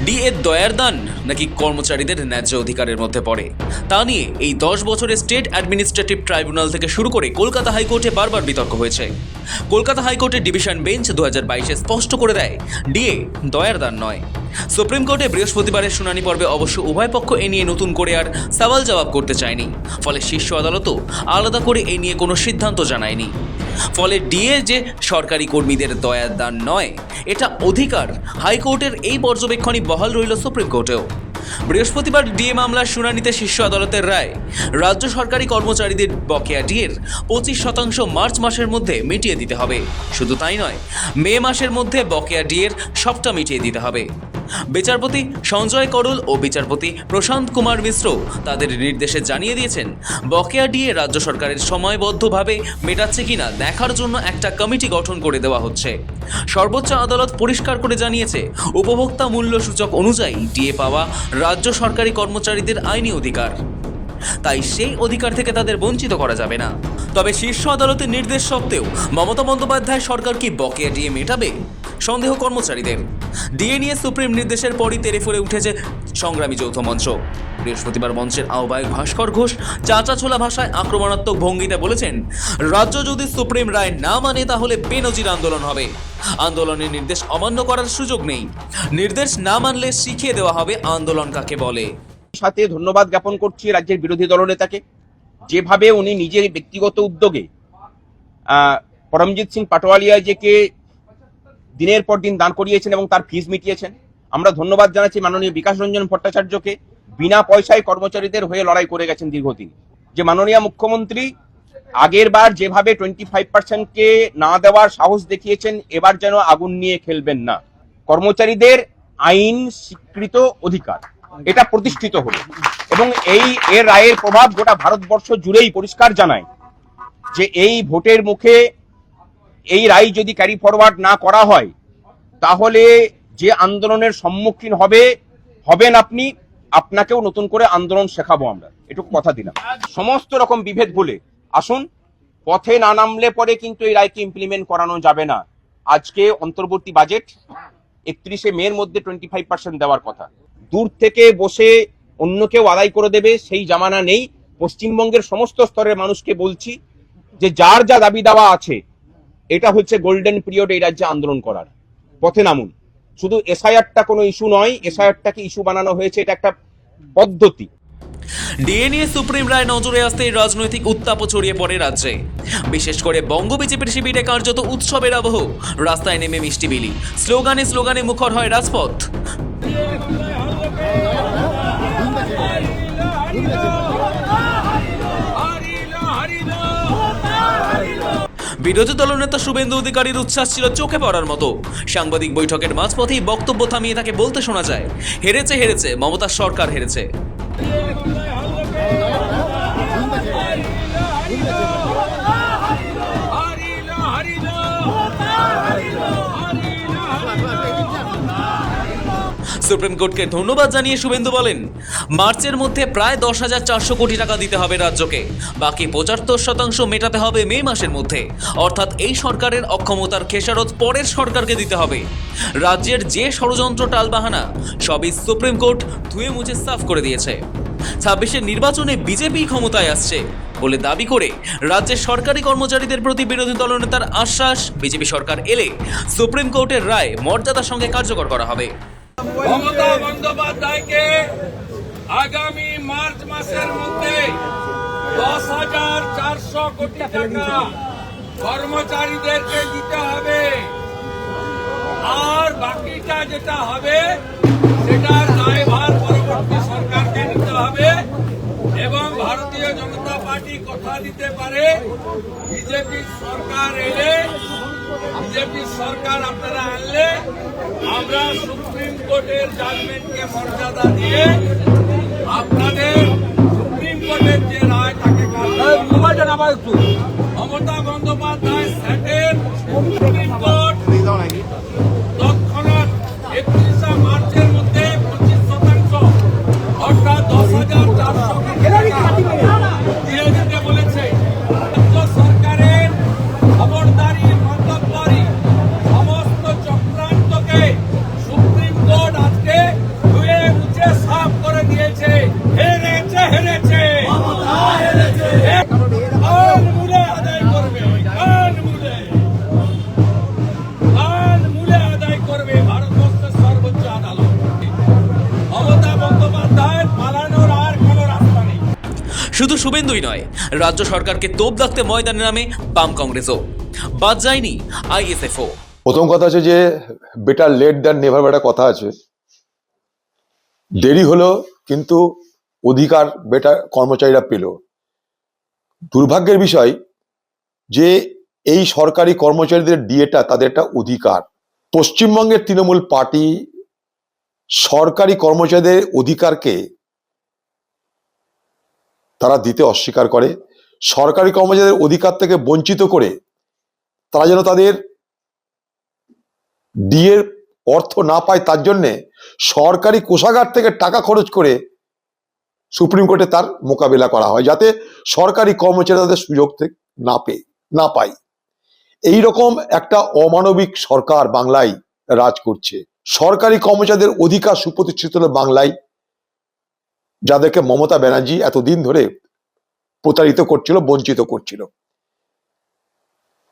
DA দয়ার দান নাকি কর্মচারীদের ন্যায্য অধিকারের মধ্যে পড়ে তা নিয়ে এই 10 বছরে স্টেট অ্যাডমিনিস্ট্রেটিভ ট্রাইব্যুনাল থেকে শুরু করে কলকাতা হাইকোর্টে বারবার বিতর্ক হয়েছে। কলকাতা হাইকোর্টের ডিভিশন বেঞ্চ 2022-এ স্পষ্ট করে দেয় ডিএ দয়ার দান নয়। সুপ্রিম কোর্টে বৃহস্পতিবারের শুনানি পর্বে অবশ্য উভয় পক্ষ এ নিয়ে নতুন করে আর সওয়াল জবাব করতে চায়নি, ফলে শীর্ষ আদালতও আলাদা করে এই নিয়ে কোনো সিদ্ধান্ত জানায়নি। ফলে ডিএ যে সরকারি কর্মীদের দয়ার দান নয়, এটা অধিকার, হাইকোর্টের এই পর্যবেক্ষণই বহাল রইল সুপ্রিম কোর্টেও। বৃহস্পতিবার ডিএ মামলার শুনানিতে শীর্ষ আদালতের রায়, রাজ্য সরকারি কর্মচারীদের বকেয়া ডিএর 25% মার্চ মাসের মধ্যে মিটিয়ে দিতে হবে। শুধু তাই নয়, মে মাসের মধ্যে বকেয়া ডিএর সবটা মিটিয়ে দিতে হবে। বিচারপতি সঞ্জয় করল ও বিচারপতি প্রশান্ত কুমার মিশ্র তাদের নির্দেশে জানিয়ে দিয়েছেন, বকেয়া ডিএ রাজ্য সরকারের সময়বদ্ধভাবে মেটাচ্ছে কিনা দেখার জন্য একটা কমিটি গঠন করে দেওয়া হচ্ছে। সর্বোচ্চ আদালত পরিষ্কার করে জানিয়েছে, উপভোক্তা মূল্য সূচক অনুযায়ী ডিএ পাওয়া রাজ্য সরকারি কর্মচারীদের আইনি অধিকার, তাই সেই অধিকার থেকে তাদের বঞ্চিত করা যাবে না। তবে শীর্ষ আদালতের নির্দেশ সত্ত্বেও মমতা বন্দ্যোপাধ্যায় সরকার কি বকেয়া ডিএ মেটাবে? সন্দেহ কর্মচারীদের। ডিএ নিয়ে সুপ্রিম নির্দেশের পরই তেড়েফুঁড়ে উঠেছে সংগ্রামী যৌথ মঞ্চ। বৃহস্পতিবার মঞ্চের আহ্বায়ক ভাস্কর ঘোষ চাঁচাছোলা ভাষায় আক্রমণাত্মক ভঙ্গিতে বলেছেন, রাজ্য যদি সুপ্রিম রায় না মানে তাহলে বেনজির আন্দোলন হবে। আন্দোলনের নির্দেশ অমান্য করার সুযোগ নেই, নির্দেশ না মানলে শিখিয়ে দেওয়া হবে আন্দোলন কাকে বলে। সাথে ধন্যবাদ জ্ঞাপন করছি রাজ্যের বিরোধী দলনেতাকে, যেভাবে উনি নিজের ব্যক্তিগত উদ্যোগে পরমজিৎ সিং পাটোয়ারিয়াজিকে দিনের পর দিন দান করিয়েছেন এবং তার ফিস মিটিয়েছেন। আমরা ধন্যবাদ জানাচ্ছি মাননীয় বিকাশ রঞ্জন ভট্টাচার্যকে, বিনা পয়সায় কর্মচারীদের হয়ে লড়াই করে গেছেন দীর্ঘদিন। যে মাননীয় মুখ্যমন্ত্রী আগের বার যেভাবে 25%কে না দেওয়ার সাহস দেখিয়েছেন, এবার যেন আগুন নিয়ে খেলবেন না। কর্মচারীদের আইন স্বীকৃত অধিকার এটা প্রতিষ্ঠিত হলো এবং এর রায়ের প্রভাব গোটা ভারতবর্ষ জুড়েই পরিষ্কার জানায় যে এই ভোটের মুখে এই রায় যদি ক্যারি ফরওয়ার্ড না করা হয়, তাহলে যে আন্দোলনের সম্মুখীন হবেন আপনি, আপনাকেও নতুন করে আন্দোলন শেখাবো আমরা, এটুকু কথা দিলাম। সমস্ত রকম বিভেদ ভুলে আসুন, পথে না নামলে পরে কিন্তু এই রায়কে ইমপ্লিমেন্ট করানো যাবে না। আজকে অন্তর্বর্তী বাজেট 31শে মের মধ্যে 25% দেওয়ার কথা। দূর থেকে বসে অন্য কেউ আদায় করে দেবে সেই জামানা নেই। পশ্চিমবঙ্গের সমস্ত স্তরের মানুষকে বলছি যে যার যা দাবি দাওয়া আছে, এটা হচ্ছে গোল্ডেন পিরিয়ড এই রাজ্যে আন্দোলন করার। পথে নামুন। শুধু এসআইআরটা কোনো ইস্যু নয়, এসআইআরটাকে ইস্যু বানানো হয়েছে, এটা একটা পদ্ধতি। ডিএ নিয়ে সুপ্রিম রায় নজরে আসতেই রাজনৈতিক উত্তাপও ছড়িয়ে পড়ে রাজ্যে। বিশেষ করে বঙ্গ বিজেপির শিবিরে কার্যত উৎসবের আবহ। রাস্তায় নেমে মিষ্টি বিলি, স্লোগানে স্লোগানে মুখর হয় রাজপথ। বিরোধী দলনেতা শুভেন্দু অধিকারীর উচ্ছ্বাস ছিল চোখে পড়ার মতো। সাংবাদিক বৈঠকের মাঝপথেই বক্তব্য থামিয়ে তাকে বলতে শোনা যায়, হেরেছে হেরেছে, মমতার সরকার হেরেছে। সুপ্রিম কোর্টকে ধন্যবাদ জানিয়ে শুভেন্দু বলেন, মার্চের মধ্যে প্রায় 10,400 কোটি টাকা দিতে হবে রাজ্যকে, বাকি 75% মেটাতে হবে মে মাসের মধ্যে। অর্থাৎ এই সরকারের অক্ষমতার খেসারত পরের সরকারকে দিতে হবে। রাজ্যের যে ষড়যন্ত্র টালবাহানা সবই সুপ্রিম কোর্ট ধুয়ে মুছে সাফ করে দিয়েছে। 26-এর নির্বাচনে বিজেপি ক্ষমতায় আসছে বলে দাবি করে রাজ্যের সরকারি কর্মচারীদের প্রতি বিরোধী দলনেতার আশ্বাস, বিজেপি সরকার এলে সুপ্রিম কোর্টের রায় মর্যাদার সঙ্গে কার্যকর করা হবে। মমতা বন্দ্যোপাধ্যায়কে আগামী মার্চ মাসের মধ্যে 10,400 কোটি টাকা কর্মচারীদেরকে দিতে হবে, আর বাকিটা যেটা হবে সেটার দায়ভার পরবর্তী সরকারকে নিতে হবে। এবং ভারতীয় জনতা পার্টি কথা দিতে পারে, বিজেপি সরকার এলে, বিজেপি সরকার আপনারা আনলে আমরা সুপ্রিম কোর্টের জাজমেন্টকে মর্যাদা দিয়ে আপনাদের সুপ্রিম কোর্টের যে রায় তাকে মমতা বন্দ্যোপাধ্যায় স্যাটের সুপ্রিম কোর্ট তৎক্ষণাৎ 31শে মার্চের মধ্যে 25% অর্থাৎ 10,400 দিয়ে দিতে বলেছে। রাজ্য সরকারের খবরদারি মন্তব্যে সমস্ত চক্রান্তকে সুপ্রিম কোর্ট আজকে শুভেন্দুই নয়, রাজ্য সরকারকে তোপ দাগতে ময়দানে নামে বাম কংগ্রেসও। বাদ যায়নি আইএসএফও। প্রথম কথা আছে যে বেটার লেট দ্যান নেভার, একটা কথা আছে। দেরি হলো কিন্তু অধিকার বেটার কর্মচারীরা পেল। দুর্ভাগ্যের বিষয় যে এই সরকারি কর্মচারীদের ডিএটা তাদের একটা অধিকার। পশ্চিমবঙ্গের তৃণমূল পার্টি সরকারি কর্মচারীদের অধিকারকে তারা দিতে অস্বীকার করে। সরকারি কর্মচারীদের অধিকার থেকে বঞ্চিত করে তারা যেন তাদের ডিএর অর্থ না পায়, তার জন্যে সরকারি কোষাগার থেকে টাকা খরচ করে সুপ্রিম কোর্টে তার মোকাবিলা করা হয়, যাতে সরকারি কর্মচারী তাদের সুযোগ না পায়। এইরকম একটা অমানবিক সরকার বাংলায় রাজ করছে। সরকারি কর্মচারীদের অধিকার সুপ্রতিষ্ঠিত হলো বাংলায়, যাদেরকে মমতা ব্যানার্জি এতদিন ধরে প্রতারিত করছিল, বঞ্চিত করছিল।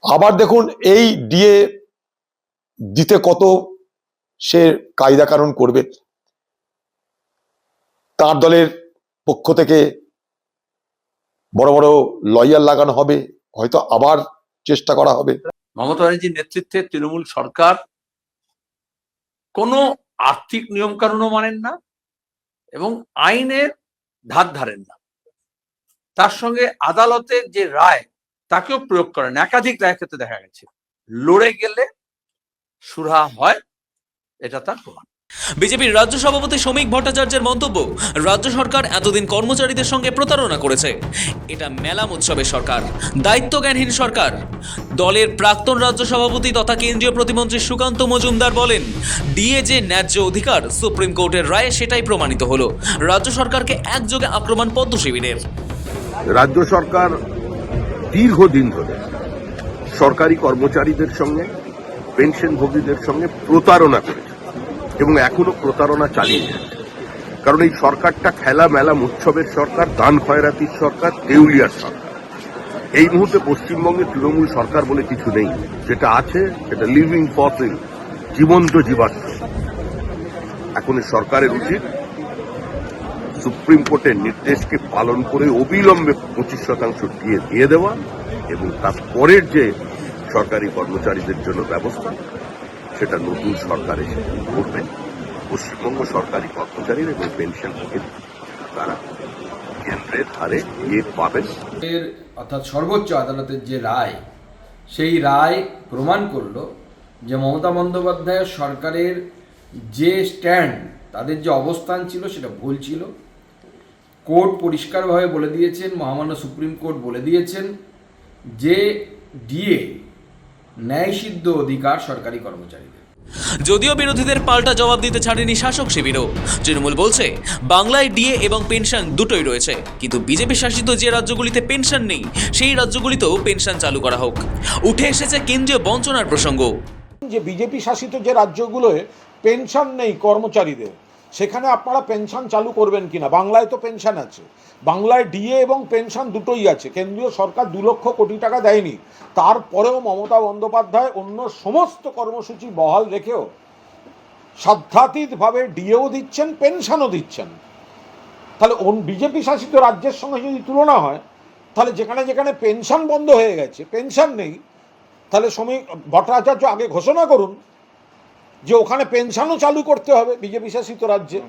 আবার দেখুন এই ডিএ দিতে কত সে কায়দা কানুন করবে। তার দলের পক্ষ থেকে বড় বড় লয়ার লাগানো হবে, হয়তো আবার চেষ্টা করা হবে। মমতা ব্যানার্জির নেতৃত্বে তৃণমূল সরকার কোনো আর্থিক নিয়ম কানুনও মানেন না এবং আইনের ধার ধারেন না। তার সঙ্গে আদালতের যে রায় তাকেও প্রয়োগ করেন। একাধিক রায়ের ক্ষেত্রে দেখা গেছে লড়ে গেলে সুরাহা হয়, এটা তার প্রমাণ। বিজেপির রাজ্য সভাপতি শ্রমিক ভট্টাচার্যের মন্তব্য, রাজ্য সরকার এতদিন কর্মচারীদের সঙ্গে প্রতারণা করেছে। এটা মেলা উৎসবের সরকার, দায়িত্বজ্ঞানহীন সরকার। দলের প্রাক্তন রাজ্য সভাপতি তথা কেন্দ্রীয় প্রতিমন্ত্রী সুকান্ত মজুমদার বলেন, ডিএ যে ন্যায্য অধিকার সুপ্রিম কোর্টের রায়ে সেটাই প্রমাণিত হলো। রাজ্য সরকারকে একযোগে আক্রমণ পদ্ম শিবিরের। রাজ্য সরকার দীর্ঘদিন ধরে সরকারি কর্মচারীদের সঙ্গে, পেনশনভোগীদের সঙ্গে প্রতারণা করেছে এবং এখনো প্রতারণা চালিয়ে যাচ্ছে। কারণ এই সরকারটা খেলা মেলা উৎসবের সরকার, দান খয়রাতির সরকার, দেউলিয়ার সরকার। এই মুহূর্তে পশ্চিমবঙ্গে তৃণমূল সরকার বলে কিছু নেই। যেটা আছে সেটা লিভিং ফসিল, জীবন্ত জীবাশ্ম। এখন এই সরকারের উচিত সুপ্রিম কোর্টের নির্দেশকে পালন করে অবিলম্বে 25% দিয়ে দেওয়া এবং তারপরের যে সরকারি কর্মচারীদের জন্য ব্যবস্থা, সেটা নতুন সরকার এসে করবেন। পশ্চিমবঙ্গ সরকারি কর্মচারীর এবং পেনশনভোগীর তারা কেন্দ্রের হারে ইয়ে পাবেন। অর্থাৎ সর্বোচ্চ আদালতের যে রায়, সেই রায় প্রমাণ করলো যে মমতা বন্দ্যোপাধ্যায়ের সরকারের যে স্ট্যান্ড, তাদের যে অবস্থান ছিল সেটা ভুল ছিল। কোর্ট পরিষ্কারভাবে বলে দিয়েছেন, মহামান্য সুপ্রিম কোর্ট বলে দিয়েছেন যে ডিএ ন্যায়সিদ্ধ অধিকার সরকারি কর্মচারীদের। যদিও বিরোধীদের পাল্টা জবাব দিতে ছাড়েনি শাসক শিবিরও। তৃণমূল বলছে, বাংলায় ডিএ এবং পেনশন দুটোই রয়েছে, কিন্তু বিজেপি শাসিত যে রাজ্যগুলিতে পেনশন নেই সেই রাজ্যগুলিতেও পেনশন চালু করা হোক। উঠে এসেছে কেন্দ্রীয় বঞ্চনার প্রসঙ্গ। যে বিজেপি শাসিত যে রাজ্যগুলোয় পেনশন নেই কর্মচারীদের, সেখানে আপনারা পেনশন চালু করবেন কিনা? বাংলায় তো পেনশন আছে, বাংলায় ডিএ এবং পেনশন দুটোই আছে। কেন্দ্রীয় সরকার 2 লক্ষ কোটি টাকা দেয়নি, তারপরেও মমতা বন্দ্যোপাধ্যায় অন্য সমস্ত কর্মসূচি বহাল রেখেও সাধ্যাতীতভাবে ডিএও দিচ্ছেন, পেনশনও দিচ্ছেন। তাহলে বিজেপি শাসিত রাজ্যের সঙ্গে যদি তুলনা হয়, তাহলে যেখানে যেখানে পেনশন বন্ধ হয়ে গেছে, পেনশন নেই, তাহলে শ্রমিক ভট্টাচার্য আগে ঘোষণা করুন যে ওখানে পেনশনও চালু করতে হবে বিজেপি শাসিত রাজ্যে।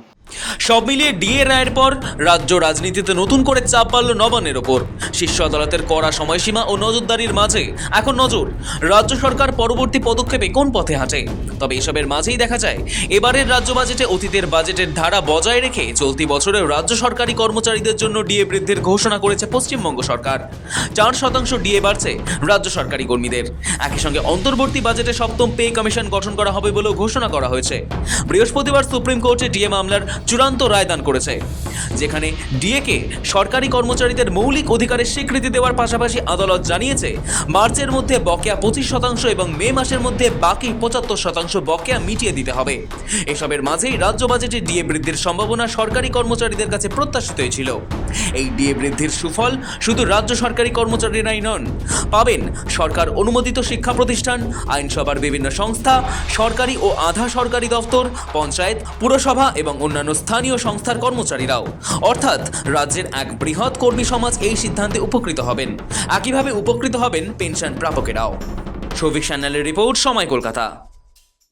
সব মিলিয়ে ডিএ রায়ের পর রাজ্য রাজনীতিতে নতুন করে চাপ বাড়ল নবান্নের ওপর। শীর্ষ আদালতের কড়া সময়সীমা ও নজরদারির মাঝে এখন নজর রাজ্য সরকার পরবর্তী পদক্ষেপে কোন পথে হাঁটে। তবে এসবের মাঝেই দেখা যায়, এবারের রাজ্য বাজেটে অতীতের বাজেটের ধারা বজায় রেখে চলতি বছরেও রাজ্য সরকারি কর্মচারীদের জন্য ডিএ বৃদ্ধির ঘোষণা করেছে পশ্চিমবঙ্গ সরকার। 4% ডিএ বাড়ছে রাজ্য সরকারি কর্মীদের। একই সঙ্গে অন্তর্বর্তী বাজেটে 7ম পে কমিশন গঠন করা হবে বলেও ঘোষণা করা হয়েছে। বৃহস্পতিবার সুপ্রিম কোর্টে ডিএ মামলার চূড়ান্ত রায়দান করেছে, যেখানে ডিএকে সরকারি কর্মচারীদের মৌলিক অধিকারের স্বীকৃতি দেওয়ার পাশাপাশি আদালত জানিয়েছে, মার্চের মধ্যে বকেয়া 25% এবং মে মাসের মধ্যে বাকি 75% বকেয়া মিটিয়ে দিতে হবে। এসবের মাঝেই রাজ্য বাজেটে ডিএ বৃদ্ধির সম্ভাবনা সরকারি কর্মচারীদের কাছে প্রত্যাশিতই ছিল। এই ডিএ বৃদ্ধির সুফল শুধু রাজ্য সরকারি কর্মচারীরাই নন, পাবেন সরকার অনুমোদিত শিক্ষা প্রতিষ্ঠান, আইনসভার বিভিন্ন সংস্থা, সরকারি ও আধা সরকারি দপ্তর, পঞ্চায়েত, পুরসভা এবং অন্যান্য অন্যান্য স্থানীয় সংস্থার কর্মচারীরাও। অর্থাৎ রাজ্যের এক বৃহৎ কর্মী সমাজ এই সিদ্ধান্তে উপকৃত হবেন। একইভাবে উপকৃত হবেন পেনশন প্রাপকেরাও। সৌভিক সান্যালের রিপোর্ট, সময় কলকাতা।